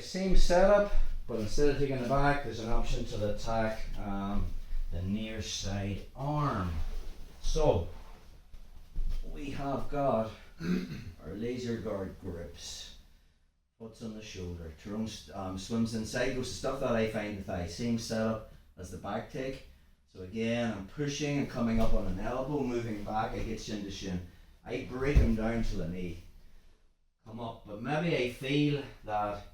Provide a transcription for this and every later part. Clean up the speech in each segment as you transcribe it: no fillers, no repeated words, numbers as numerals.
same setup, but instead of taking the back, there's an option to attack the near side arm. So we have got our laser guard grips, foot's on the shoulder, Tyrone swims inside, goes to stuff that I find the thigh, same setup as the back take. So again, I'm pushing and coming up on an elbow, moving back, I get shin to shin. I break him down to the knee, come up, but maybe I feel that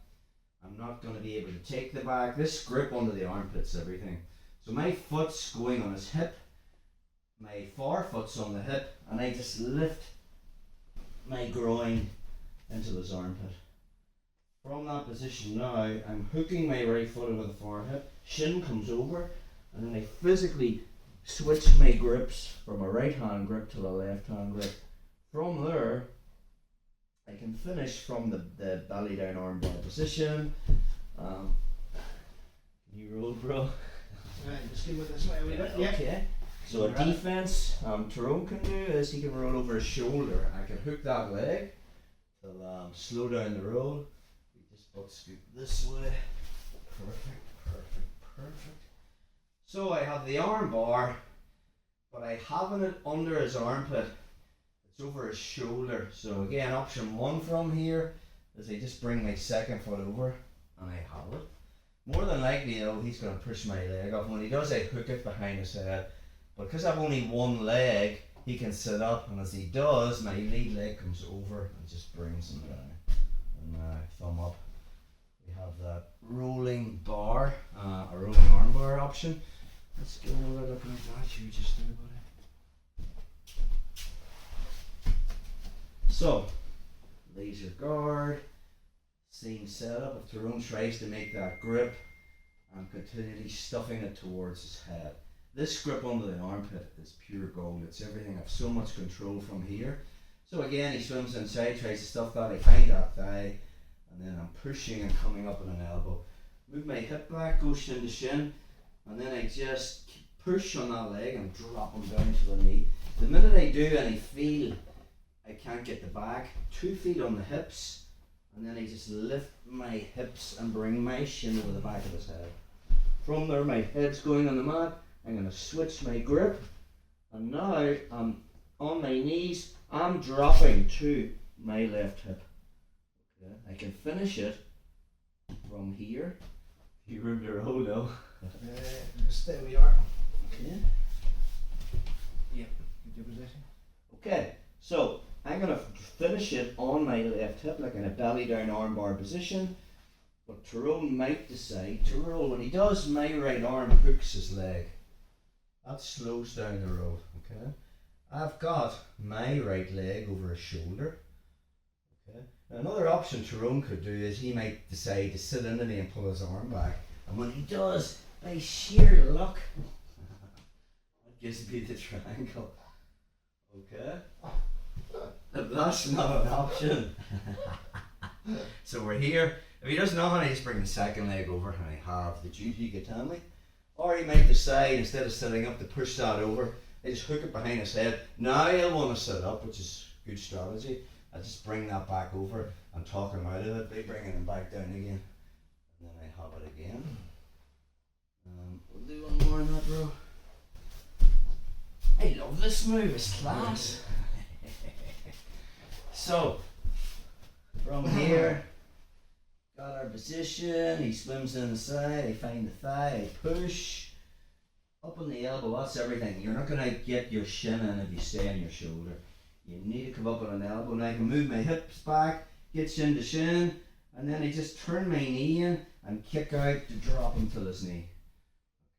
I'm not going to be able to take the back. This grip under the armpits, everything. So my foot's going on his hip, my forefoot's on the hip, and I just lift my groin into his armpit. From that position now, I'm hooking my right foot over the forehip, shin comes over, and then I physically switch my grips from a right hand grip to the left hand grip. From there, I can finish from the belly down armbar position. Can you roll, bro? Just give it this way a wee bit. Yeah. Okay. So a defense Tyrone can do is he can roll over his shoulder. I can hook that leg to slow down the roll. We just butt scoop this way. Perfect. So I have the arm bar, but I haven't it under his armpit. It's over his shoulder. So again, option one from here is I just bring my second foot over and I have it. More than likely though, he's going to push my leg off. When he does, I hook it behind his head. But because I've only one leg, he can sit up, and as he does, my lead leg comes over and just brings him down. And thumb up. We have that rolling bar, a rolling arm bar option. Let's go over looking at that. You just do it. So, laser guard, same setup. If Tyrone tries to make that grip, I'm continually stuffing it towards his head. This grip under the armpit is pure gold. It's everything. I have so much control from here. So again, he swims inside, tries to stuff that. I find that thigh, and then I'm pushing and coming up on an elbow. Move my hip back, go shin to shin, and then I just push on that leg and drop him down to the knee. The minute I do and I feel I can't get the back, 2 feet on the hips, and then I just lift my hips and bring my shin over the back of his head. From there, my head's going on the mat. I'm going to switch my grip, and now I'm on my knees. I'm dropping to my left hip. Okay. I can finish it from here. You room to roll though. Just there we are. Okay. Yep. Good position. Okay. So I'm going to finish it on my left hip, like in a belly down armbar position. But Tyrone might decide to roll. When he does, my right arm hooks his leg. That slows down the roll. Okay. I've got my right leg over his shoulder. Okay. Now another option Tyrone could do is he might decide to sit into me and pull his arm back. And when he does, by sheer luck, that gives me the triangle. Okay. If that's not an option. So we're here. If he doesn't know how, I just bring the second leg over and I have the duty Gatanli. Or he might decide, instead of sitting up, to push that over. I just hook it behind his head. Now he'll want to sit up, which is good strategy. I just bring that back over and talk him out of it by bringing him back down again. And then I have it again. We'll do one more on that row. I love this move, it's class. So, from here, got our position, he swims inside, I find the thigh, I push, up on the elbow, that's everything. You're not going to get your shin in if you stay on your shoulder. You need to come up on an elbow. Now I can move my hips back, get shin to shin, and then I just turn my knee in and kick out to drop him to his knee.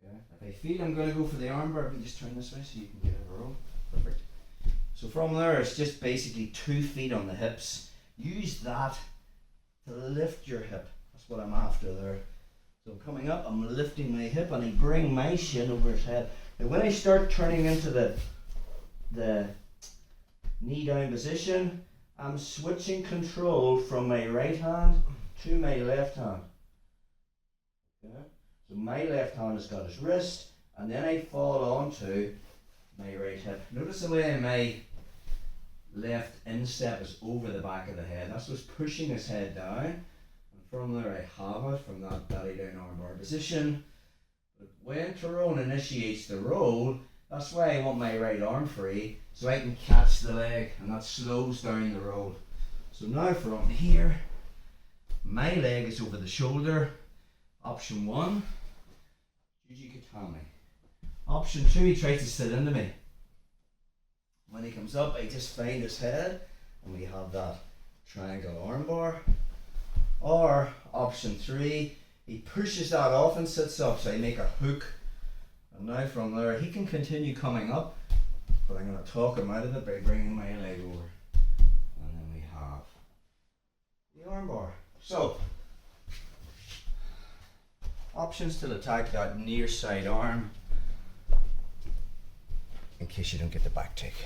Okay. If I feel I'm going to go for the armbar, I can just turn this way so you can get a roll. Perfect. So from there, it's just basically 2 feet on the hips. Use that to lift your hip. That's what I'm after there. So coming up, I'm lifting my hip and I bring my shin over his head. Now when I start turning into the knee down position, I'm switching control from my right hand to my left hand. Okay? So my left hand has got his wrist, and then I fall onto my right hip. Notice the way my left instep is over the back of the head. That's what's pushing his head down. And from there I have it from that belly down armbar position. But when Tyrone initiates the roll, that's why I want my right arm free, so I can catch the leg, and that slows down the roll. So now from here, my leg is over the shoulder. Option 1, Juji Katami. Option 2, he tries to sit into me. When he comes up, I just find his head, and we have that triangle armbar. Or option 3, he pushes that off and sits up, so I make a hook. And now from there, he can continue coming up, but I'm going to talk him out of it by bringing my leg over. And then we have the armbar. So, options to attack that near side arm, in case you don't get the back take.